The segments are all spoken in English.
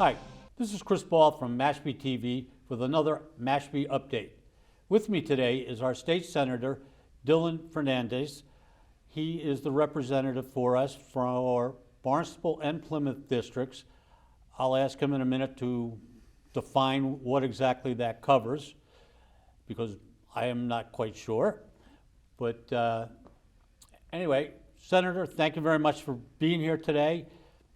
Hi, this is Chris Ball from Mashpee TV with another Mashpee update. With me today is our state senator, Dylan Fernandes. He is the representative for us for Barnstable and Plymouth districts. I'll ask him in a minute to define what exactly that covers, because I am not quite sure. But anyway, Senator, thank you very much for being here today.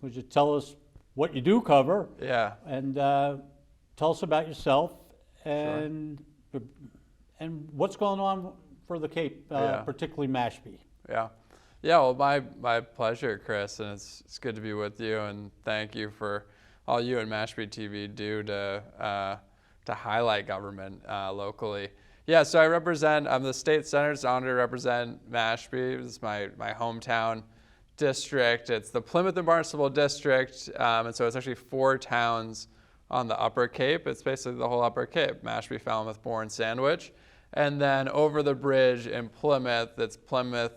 Would you tell us what you do cover? Yeah. And tell us about yourself and Sure. and what's going on for the Cape, particularly Mashpee. Yeah. Yeah, well, my pleasure, Chris, and it's good to be with you, and thank you for all you and Mashpee TV do to highlight government locally. Yeah, so I'm the state senator. It's an honor to represent Mashpee. This is my hometown district. It's the Plymouth and Barnstable district, and so it's actually 4 towns on the Upper Cape. It's basically the whole Upper Cape: Mashpee, Falmouth, Bourne, Sandwich. And then over the bridge in Plymouth, it's Plymouth,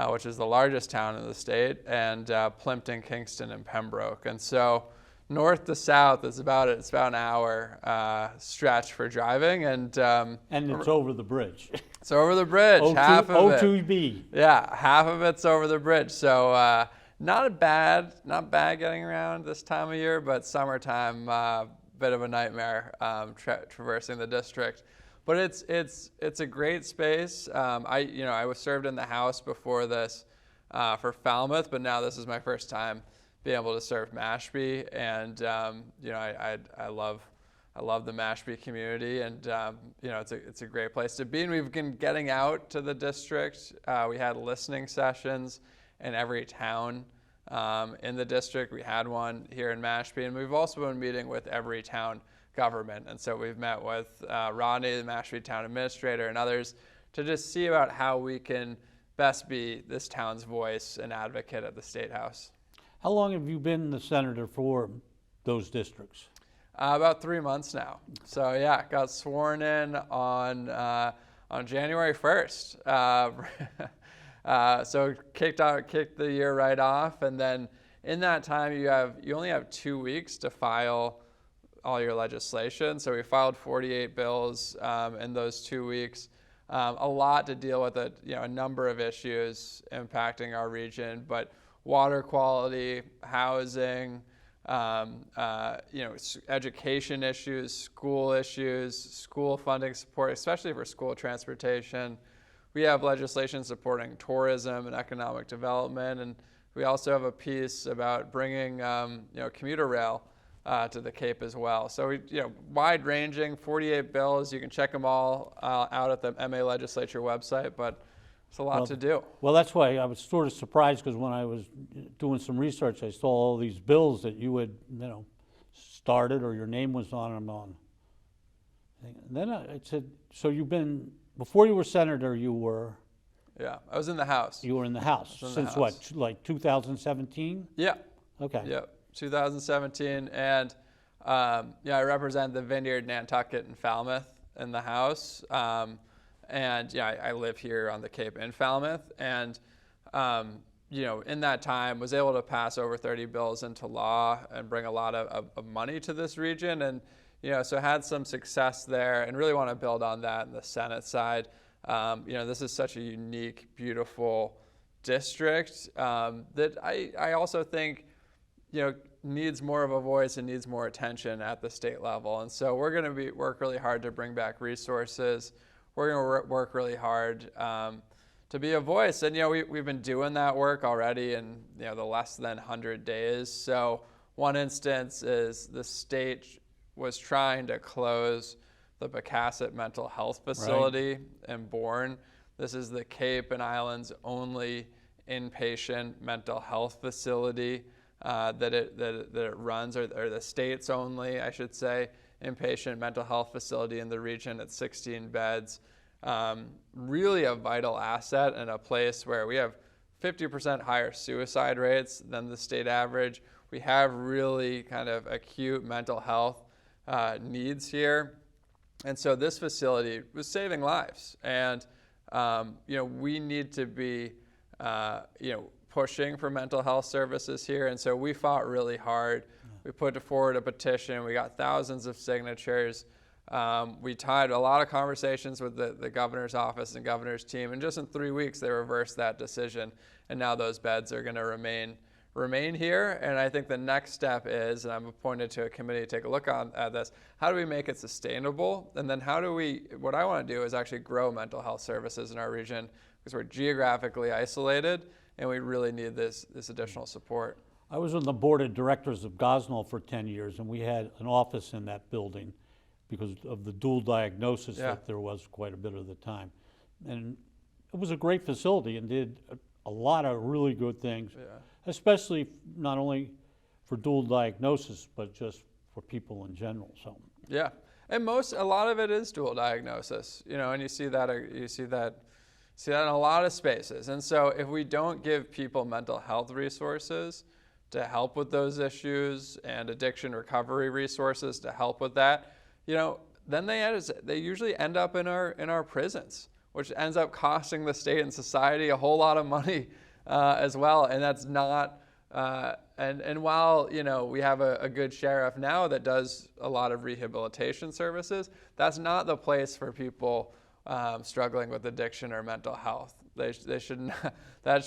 which is the largest town in the state, and Plimpton, Kingston, and Pembroke. And so north to south, it's about an hour stretch for driving, and it's over the bridge. It's over the bridge. Half of it. O2B. Yeah, half of it's over the bridge. So not bad getting around this time of year, but summertime, bit of a nightmare traversing the district. But it's a great space. I was served in the House before this for Falmouth, but now this is my first time being able to serve Mashpee, and I love the Mashpee community, and it's a great place to be. And we've been getting out to the district. We had listening sessions in every town in the district. We had one here in Mashpee, and we've also been meeting with every town government. And so we've met with Rodney, the Mashpee town administrator, and others to just see about how we can best be this town's voice and advocate at the State House. How long have you been the senator for those districts? About 3 months now. So yeah, got sworn in on January 1st. So kicked the year right off, and then in that time you only have 2 weeks to file all your legislation. So we filed 48 bills in those 2 weeks. A lot to deal with, a number of issues impacting our region, but water quality, housing, education issues, school funding support, especially for school transportation. We have legislation supporting tourism and economic development, and we also have a piece about bringing commuter rail to the Cape as well. So wide-ranging, 48 bills. You can check them all out at the MA Legislature website, but it's a lot to do. Well, that's why I was sort of surprised, because when I was doing some research, I saw all these bills that you had, started, or your name was on them. And then I said, so before you were senator, you were? Yeah, I was in the House. You were in the House since what, like 2017? Yeah. Okay. Yeah, 2017, and I represent the Vineyard, Nantucket, and Falmouth in the House. I live here on the Cape in Falmouth, and in that time was able to pass over 30 bills into law and bring a lot of money to this region, and so had some success there, and really want to build on that in the Senate side. This is such a unique, beautiful district that I also think needs more of a voice and needs more attention at the state level, and so we're going to work really hard to bring back resources. We're going to work really hard to be a voice. And, we've been doing that work already in, the less than 100 days. So one instance is the state was trying to close the Bacasset Mental Health Facility in Bourne. This is the Cape and Islands' only inpatient mental health facility that it runs, or the state's only, I should say, inpatient mental health facility in the region at 16 beds. Really a vital asset, and a place where we have 50% higher suicide rates than the state average. We have really kind of acute mental health needs here. And so this facility was saving lives. And, we need to be, pushing for mental health services here. And so we fought really hard We put forward a petition. We got thousands of signatures. We tied a lot of conversations with the governor's office and governor's team, and just in 3 weeks they reversed that decision, and now those beds are going to remain here. And I think the next step is, and I'm appointed to a committee to take a look at this, how do we make it sustainable? And then what I want to do is actually grow mental health services in our region, because we're geographically isolated and we really need this additional support. I was on the board of directors of Gosnell for 10 years, and we had an office in that building because of the dual diagnosis that there was quite a bit of the time. And it was a great facility and did a lot of really good things, especially not only for dual diagnosis, but just for people in general. So yeah, and a lot of it is dual diagnosis, and you see that in a lot of spaces. And so if we don't give people mental health resources to help with those issues and addiction recovery resources to help with that, then they usually end up in our prisons, which ends up costing the state and society a whole lot of money as well. And that's not, and while we have a good sheriff now that does a lot of rehabilitation services, that's not the place for people struggling with addiction or mental health. They should not, that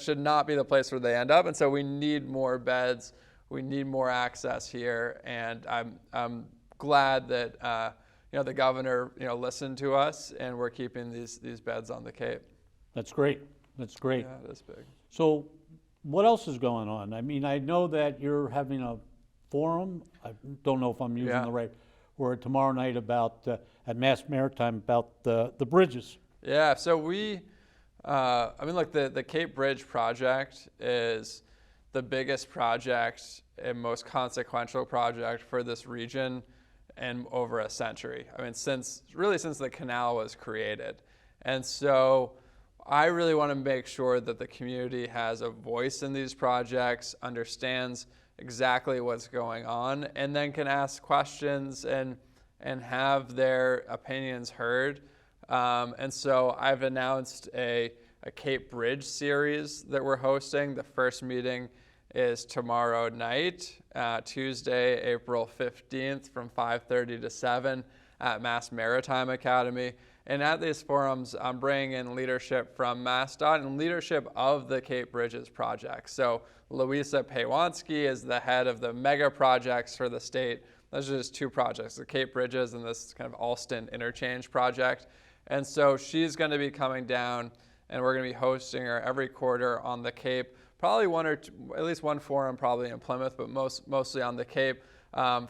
should not be the place where they end up. And so we need more beds, we need more access here, and I'm glad that the governor listened to us, and we're keeping these beds on the Cape. that's great. That's great. Yeah, it is big. So what else is going on? I mean, I know that you're having a forum. I don't know if I'm using the right word, tomorrow night about at Mass Maritime about the bridges. Yeah, so the Cape Bridge project is the biggest project and most consequential project for this region in over a century. I mean, since the canal was created. And so I really want to make sure that the community has a voice in these projects, understands exactly what's going on, and then can ask questions and have their opinions heard. And so I've announced a Cape Bridge series that we're hosting. The first meeting is tomorrow night, Tuesday, April 15th from 5:30 to 7 at Mass Maritime Academy. And at these forums, I'm bringing in leadership from MassDOT and leadership of the Cape Bridges project. So Louisa Paywansky is the head of the mega projects for the state. Those are just two projects, the Cape Bridges and this kind of Alston interchange project. And so she's going to be coming down, and we're going to be hosting her every quarter on the Cape. Probably one or two, at least one forum probably in Plymouth, but mostly on the Cape,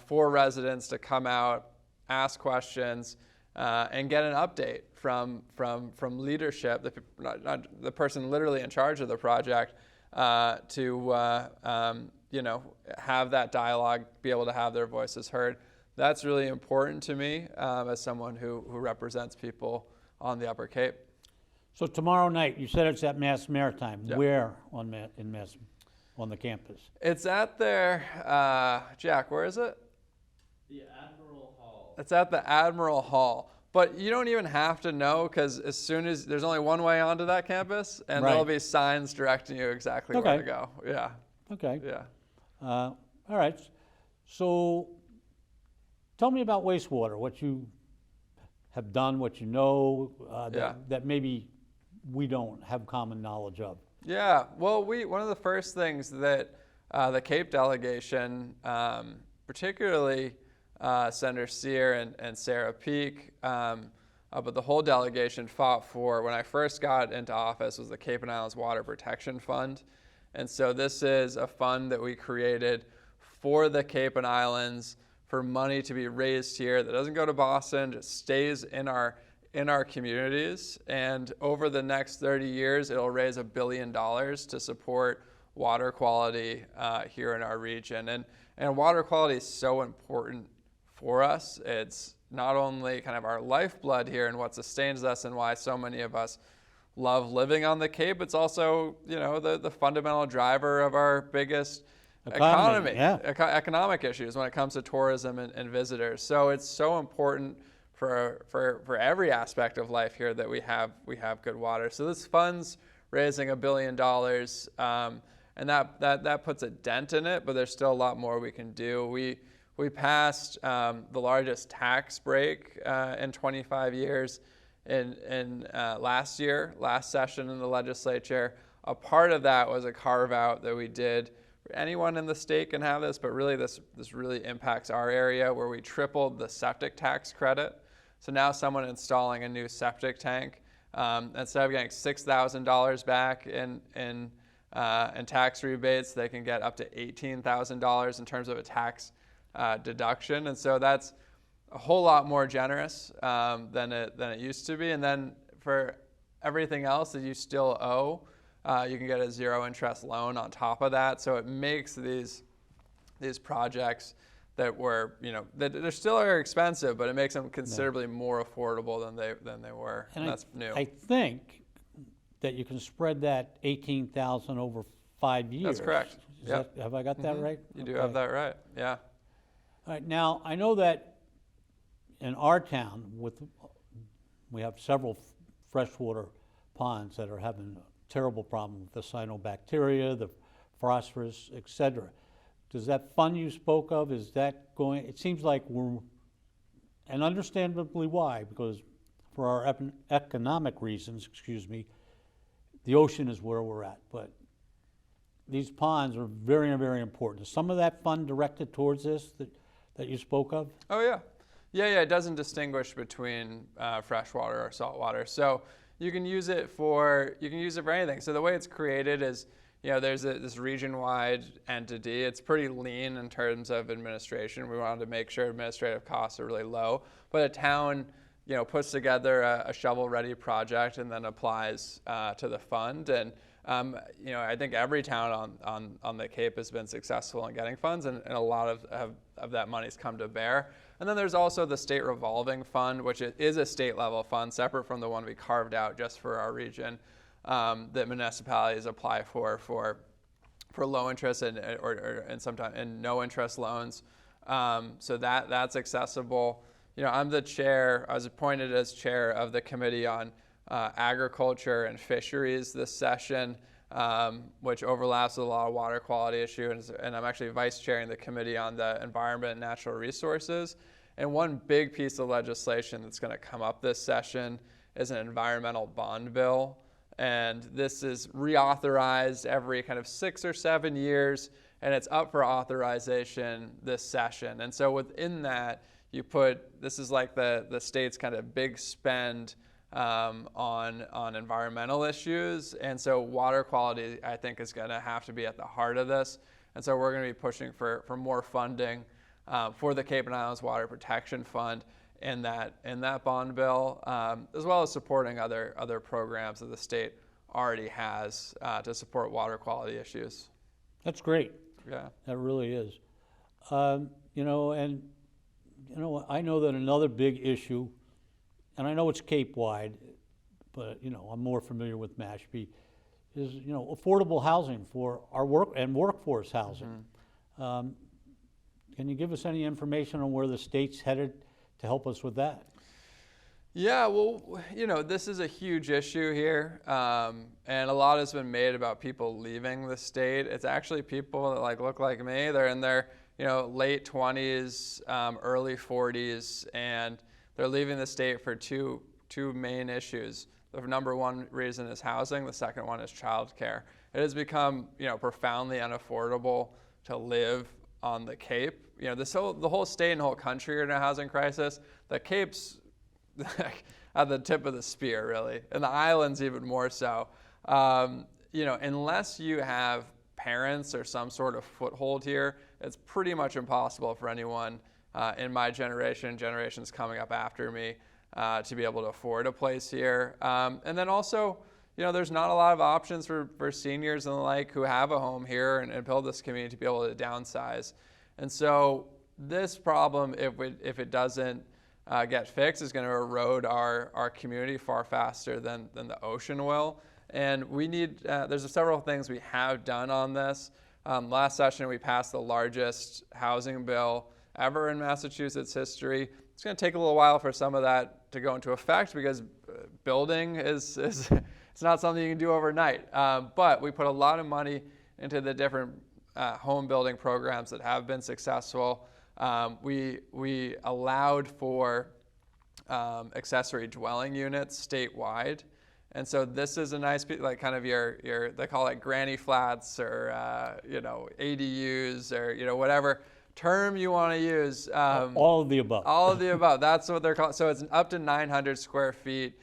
for residents to come out, ask questions, and get an update from leadership, the person literally in charge of the project, to have that dialogue, be able to have their voices heard. That's really important to me as someone who represents people on the Upper Cape. So tomorrow night, you said it's at Mass Maritime. Yeah. Where on the campus? It's at their, Jack, where is it? The Admiral Hall. It's at the Admiral Hall. But you don't even have to know, because as soon as there's only one way onto that campus, and there'll be signs directing you exactly where to go. Yeah. Okay. Yeah. All right. So tell me about wastewater, what you have done, what you know, that maybe we don't have common knowledge of. Yeah. Well, one of the first things that the Cape delegation, particularly Senator Sear and Sarah Peake, but the whole delegation fought for when I first got into office, was the Cape and Islands Water Protection Fund. And so this is a fund that we created for the Cape and Islands for money to be raised here that doesn't go to Boston, just stays in our communities. And over the next 30 years, it'll raise $1 billion to support water quality here in our region. And water quality is so important for us. It's not only kind of our lifeblood here and what sustains us and why so many of us love living on the Cape. It's also, the fundamental driver of our biggest economic issues when it comes to tourism and visitors. So it's so important for every aspect of life here that we have good water. So this fund's raising $1 billion, and that puts a dent in it, but there's still a lot more we can do. We passed the largest tax break in 25 years in last session in the legislature. A part of that was a carve out that we did. Anyone in the state can have this, but really this really impacts our area, where we tripled the septic tax credit. So now someone installing a new septic tank, instead of getting $6,000 back in tax rebates, they can get up to $18,000 in terms of a tax deduction. And so that's a whole lot more generous than it used to be. And then for everything else that you still owe, you can get a zero interest loan on top of that. So it makes these projects that were, that they still are expensive, but it makes them considerably more affordable than they were. And that's new. I think that you can spread that 18,000 over 5 years. That's correct. Have I got that right? You do have that right. Yeah. All right. Now I know that in our town, we have several freshwater ponds that are having a terrible problem with the cyanobacteria, the phosphorus, etc. Does that fund you spoke of, is that going, it seems like and understandably why, because for our economic reasons, the ocean is where we're at, but these ponds are very, very important. Is some of that fund directed towards this that you spoke of? Oh yeah. Yeah, it doesn't distinguish between freshwater or saltwater. So you can use it for anything. So the way it's created is, there's this region-wide entity. It's pretty lean in terms of administration. We wanted to make sure administrative costs are really low. But a town, puts together a shovel-ready project and then applies to the fund. And I think every town on the Cape has been successful in getting funds, and a lot of that money's come to bear. And then there's also the state revolving fund, which is a state-level fund separate from the one we carved out just for our region, that municipalities apply for low interest and sometimes no interest loans. So that's accessible. I'm the chair. I was appointed as chair of the committee on agriculture and fisheries this session, which overlaps with a lot of water quality issues. And I'm actually vice chairing the committee on the environment and natural resources. And one big piece of legislation that's going to come up this session is an environmental bond bill. And this is reauthorized every kind of 6 or 7 years, and it's up for authorization this session. And so within that, this is like the state's kind of big spend on environmental issues. And so water quality, I think, is going to have to be at the heart of this. And so we're going to be pushing for more funding for the Cape and Islands Water Protection Fund in that bond bill, as well as supporting other programs that the state already has to support water quality issues. That's great. Yeah, that really is. I know that another big issue, and I know it's Cape-wide, but I'm more familiar with Mashpee, is affordable housing for our workforce housing. Mm-hmm. Can you give us any information on where the state's headed to help us with that? Yeah, well, this is a huge issue here, and a lot has been made about people leaving the state. It's actually people that look like me. They're in their late 20s, early 40s, and they're leaving the state for two main issues. The number one reason is housing. The second one is childcare. It has become profoundly unaffordable to live on the Cape. The whole state and whole country are in a housing crisis. The Cape's at the tip of the spear, really, and the islands even more so. Unless you have parents or some sort of foothold here, it's pretty much impossible for anyone in my generation, generations coming up after me, to be able to afford a place here. And then also, there's not a lot of options for seniors and the like who have a home here and build this community to be able to downsize. And so this problem, if it doesn't get fixed, is going to erode our community far faster than the ocean will. And we need, there's several things we have done on this. Last session, we passed the largest housing bill ever in Massachusetts history. It's going to take a little while for some of that to go into effect because building is it's not something you can do overnight. But we put a lot of money into the different home building programs that have been successful. We allowed for accessory dwelling units statewide. And so this is a nice, like kind of your they call it granny flats or, ADUs or, whatever term you want to use. All of the above. All of the above. That's what they're called. So it's up to 900 square feet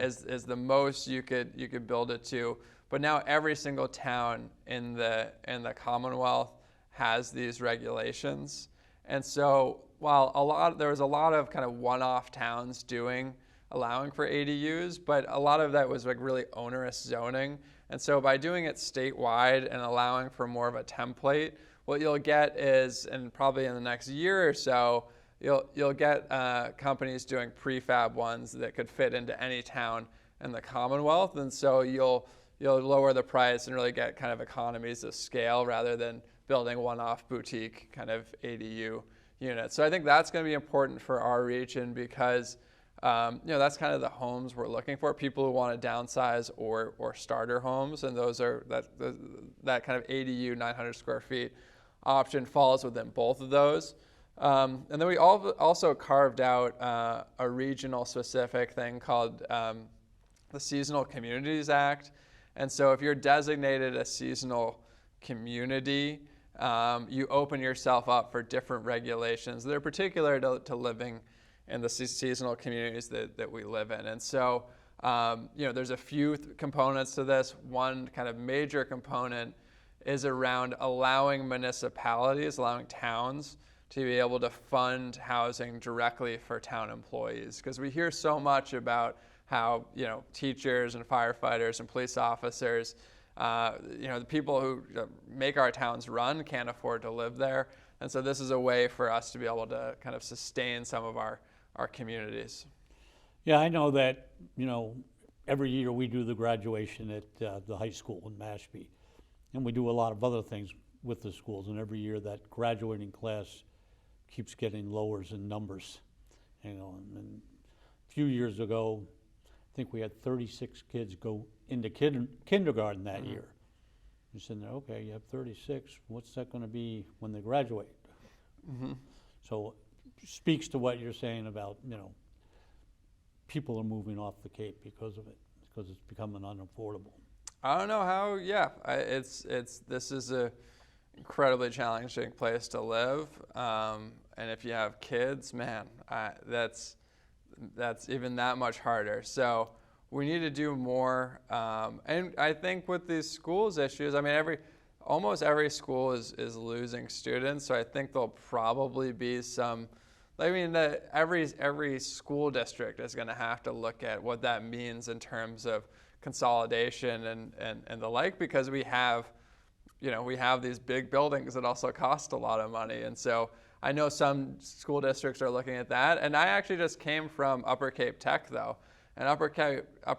is the most you could build it to. But now every single town in the Commonwealth has these regulations. And so while there was a lot of kind of one-off towns allowing for ADUs, but a lot of that was like really onerous zoning. And so by doing it statewide and allowing for more of a template, what you'll get is, and probably in the next year or so, you'll get companies doing prefab ones that could fit into any town in the Commonwealth. And so you'll lower the price and really get kind of economies of scale rather than building one-off boutique kind of ADU units. So I think that's going to be important for our region because that's kind of the homes we're looking for, people who want to downsize or starter homes, and those are that kind of ADU 900 square feet option falls within both of those. And then we also carved out a regional specific thing called the Seasonal Communities Act. And so if you're designated a seasonal community, you open yourself up for different regulations that are particular to living in the seasonal communities that we live in. And so, there's a few components to this. One kind of major component is around allowing towns to be able to fund housing directly for town employees. Because we hear so much about how, teachers and firefighters and police officers, the people who make our towns run can't afford to live there. And so this is a way for us to be able to kind of sustain some of our communities. Yeah, I know that, every year we do the graduation at the high school in Mashpee. And we do a lot of other things with the schools. And every year that graduating class keeps getting lower in numbers. And a few years ago, I think we had 36 kids go into kindergarten that year. You're sitting there, okay, you have 36. What's that going to be when they graduate? So speaks to what you're saying about, people are moving off the Cape because of it, because it's becoming unaffordable. I don't know how. Yeah, this is a incredibly challenging place to live, and if you have kids, man, that's even that much harder. So we need to do more, and I think with these schools issues, I mean, almost every school is losing students. So I think there'll probably be some. I mean, every school district is going to have to look at what that means in terms of consolidation and the like, because we have these big buildings that also cost a lot of money. And so I know some school districts are looking at that. And I actually just came from Upper Cape Tech, though. And Upper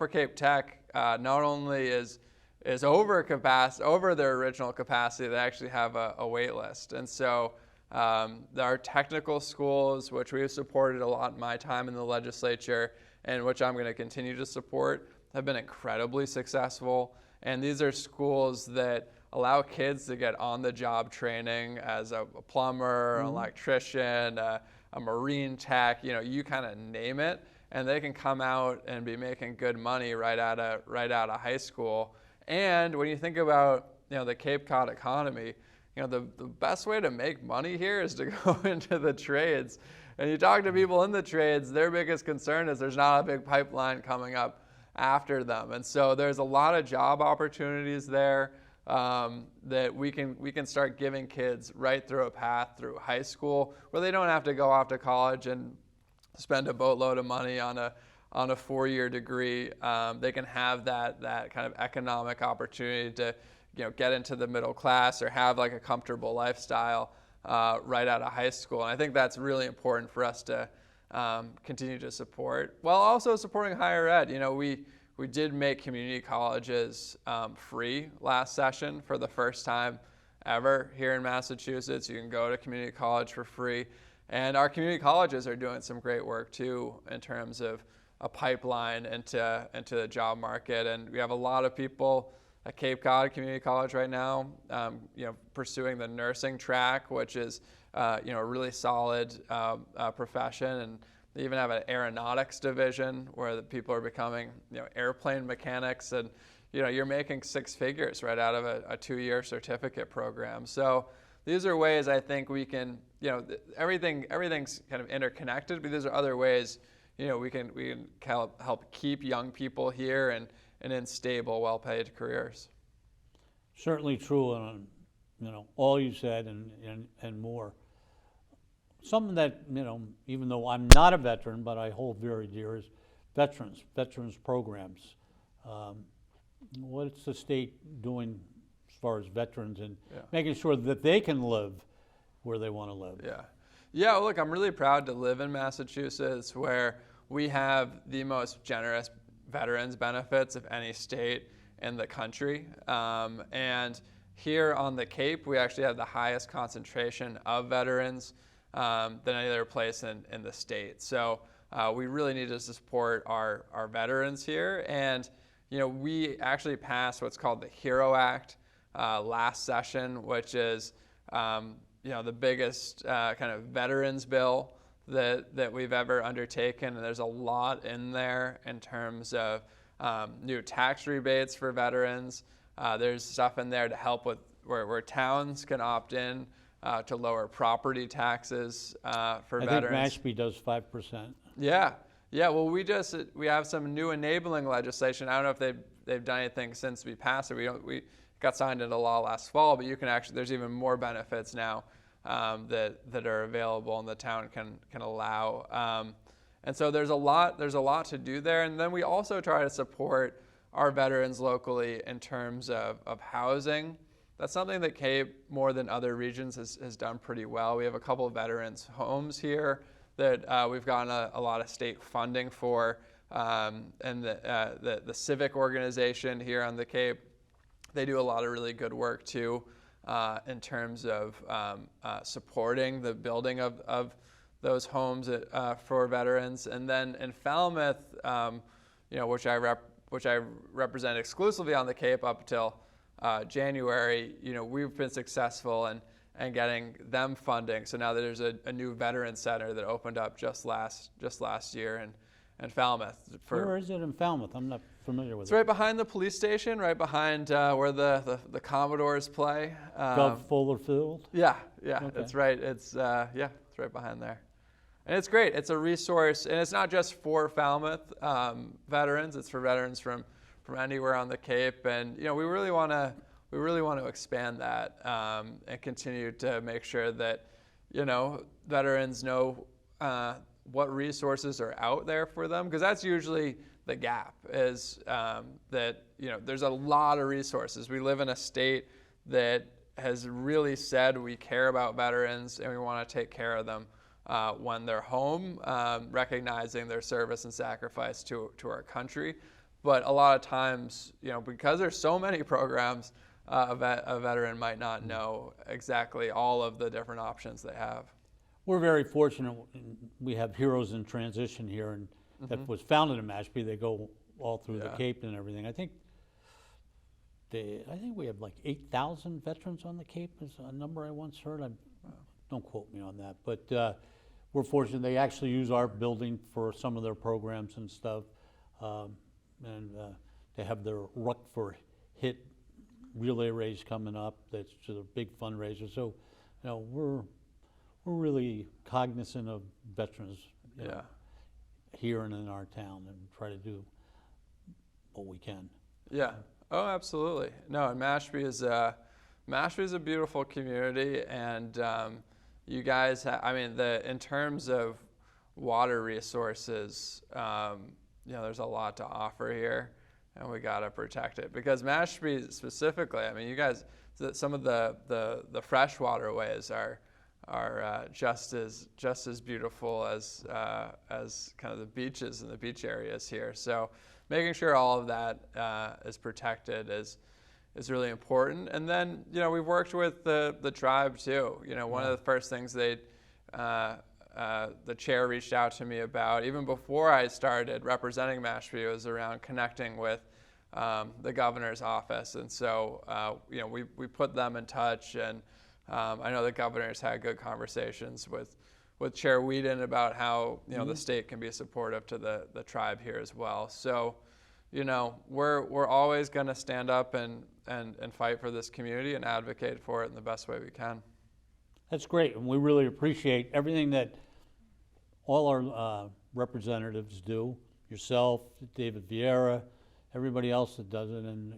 Cape Tech not only is over their original capacity, they actually have a wait list. And so there are technical schools, which we have supported a lot in my time in the legislature, and which I'm going to continue to support, have been incredibly successful. And these are schools that allow kids to get on-the-job training as a plumber, an electrician, a marine tech, you kind of name it, and they can come out and be making good money right out of high school. And when you think about the Cape Cod economy, the best way to make money here is to go into the trades. And you talk to people in the trades, their biggest concern is there's not a big pipeline coming up after them. And so there's a lot of job opportunities there that we can start giving kids right through a path through high school, where they don't have to go off to college and spend a boatload of money on a 4-year degree. They can have that kind of economic opportunity to get into the middle class or have like a comfortable lifestyle right out of high school. And I think that's really important for us to continue to support, while also supporting higher ed. We did make community colleges free last session for the first time ever here in Massachusetts. You can go to community college for free. And our community colleges are doing some great work too in terms of a pipeline into the job market. And we have a lot of people at Cape Cod Community College right now, pursuing the nursing track, which is a really solid profession. And they even have an aeronautics division where the people are becoming airplane mechanics, and you're making six figures right out of a 2-year certificate program. So these are ways I think we can, everything's kind of interconnected, but these are other ways, we can help keep young people here and in stable, well-paid careers. Certainly true, and all you said and more. Something that even though I'm not a veteran, but I hold very dear is veterans programs. What's the state doing as far as veterans and making sure that they can live where they want to live? Yeah. Well, look, I'm really proud to live in Massachusetts, where we have the most generous veterans benefits of any state in the country. And here on the Cape, we actually have the highest concentration of veterans than any other place in the state. So we really need to support our veterans here. And we actually passed what's called the HERO Act last session, which is the biggest kind of veterans bill that we've ever undertaken. And there's a lot in there in terms of new tax rebates for veterans. There's stuff in there to help with where towns can opt in to lower property taxes for veterans. I think Mashpee does 5%. Yeah. Well, we have some new enabling legislation. I don't know if they've done anything since we passed it. We got signed into law last fall, but you can actually, there's even more benefits now that are available and the town can allow. And so there's a lot to do there. And then we also try to support our veterans locally in terms of housing. That's something that Cape, more than other regions, has done pretty well. We have a couple of veterans homes here that we've gotten a lot of state funding for. And the civic organization here on the Cape, they do a lot of really good work too in terms of supporting the building of those homes for veterans. And then in Falmouth, which I represent exclusively on the Cape up until January, we've been successful in getting them funding. So now there's a new veteran center that opened up just last year in Falmouth. Where is it in Falmouth? I'm not familiar with it. It's right behind the police station, right behind where the Commodores play. Gov Fuller Field? Yeah, Okay. That's right. It's right behind there. And it's great. It's a resource, and it's not just for Falmouth veterans. It's for veterans from anywhere on the Cape, and we really want to expand that and continue to make sure that veterans know what resources are out there for them, because that's usually the gap is that there's a lot of resources. We live in a state that has really said we care about veterans and we want to take care of them when they're home, recognizing their service and sacrifice to our country. But a lot of times, because there's so many programs, a veteran might not know exactly all of the different options they have. We're very fortunate. We have Heroes in Transition here, and that was founded in Mashpee. They go all through the Cape and everything. I think we have like 8,000 veterans on the Cape is a number I once heard. Don't quote me on that, but we're fortunate. They actually use our building for some of their programs and stuff, and they have their Ruck for Hit relay race coming up. That's just a big fundraiser. So, we're really cognizant of veterans here and in our town, and try to do what we can. Yeah. Oh, absolutely. No, and Mashpee is a beautiful community, and you guys, in terms of water resources, there's a lot to offer here, and we got to protect it, because Mashpee specifically, you guys, some of the fresh waterways are just as beautiful as kind of the beaches and the beach areas here. So making sure all of that is protected is really important. And then we've worked with the tribe too. One of the first things the chair reached out to me about, even before I started representing Mashpee, was around connecting with the governor's office. And so, we put them in touch, and I know the governor's had good conversations with Chair Whedon about how, the state can be supportive to the tribe here as well. So, we're always going to stand up and fight for this community and advocate for it in the best way we can. That's great, and we really appreciate everything that all our representatives do, yourself, David Vieira, everybody else that does it, and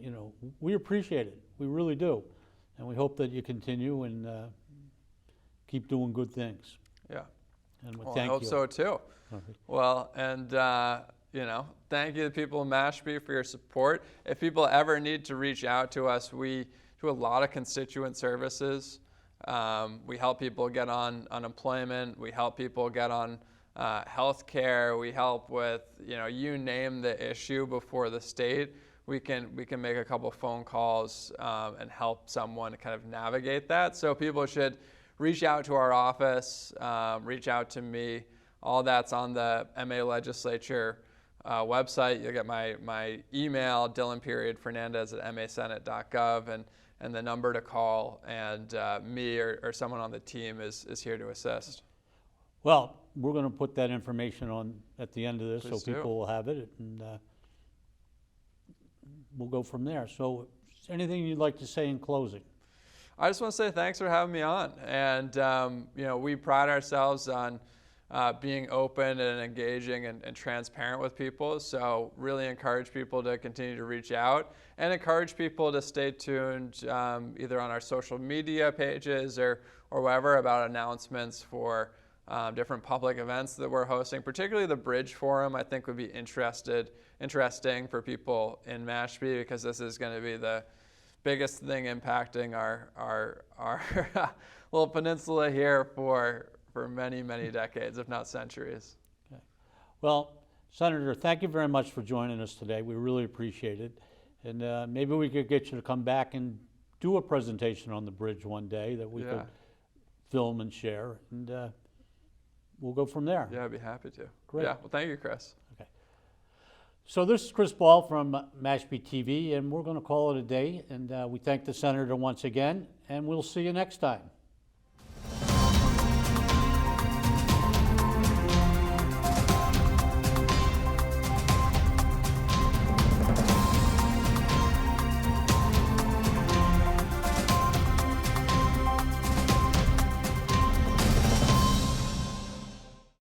we appreciate it. We really do, and we hope that you continue and keep doing good things. Yeah. And we Well, thank I hope you. so too. Perfect. Well, and thank you to the people in Mashpee for your support. If people ever need to reach out to us, we do a lot of constituent services. We help people get on unemployment. We help people get on health care. We help with, you name the issue before the state. We can make a couple phone calls and help someone kind of navigate that. So people should reach out to our office, reach out to me. All that's on the MA Legislature website. You'll get my email, dylan.fernandes@masenate.gov, and the number to call, and me or someone on the team is here to assist. Well, we're going to put that information on at the end of this, Please so people do. will have it, and we'll go from there. So, is there anything you'd like to say in closing? I just want to say thanks for having me on, and we pride ourselves on being open and engaging and transparent with people. So really encourage people to continue to reach out, and encourage people to stay tuned either on our social media pages or wherever about announcements for different public events that we're hosting. Particularly the Bridge Forum, I think, would be interesting for people in Mashpee, because this is going to be the biggest thing impacting our little peninsula here for many, many decades, if not centuries. Okay. Well, Senator, thank you very much for joining us today. We really appreciate it. And maybe we could get you to come back and do a presentation on the bridge one day that we could film and share, and we'll go from there. Yeah, I'd be happy to. Great. Yeah, well, thank you, Chris. Okay. So this is Chris Ball from Mashpee TV, and we're going to call it a day. And we thank the Senator once again, and we'll see you next time.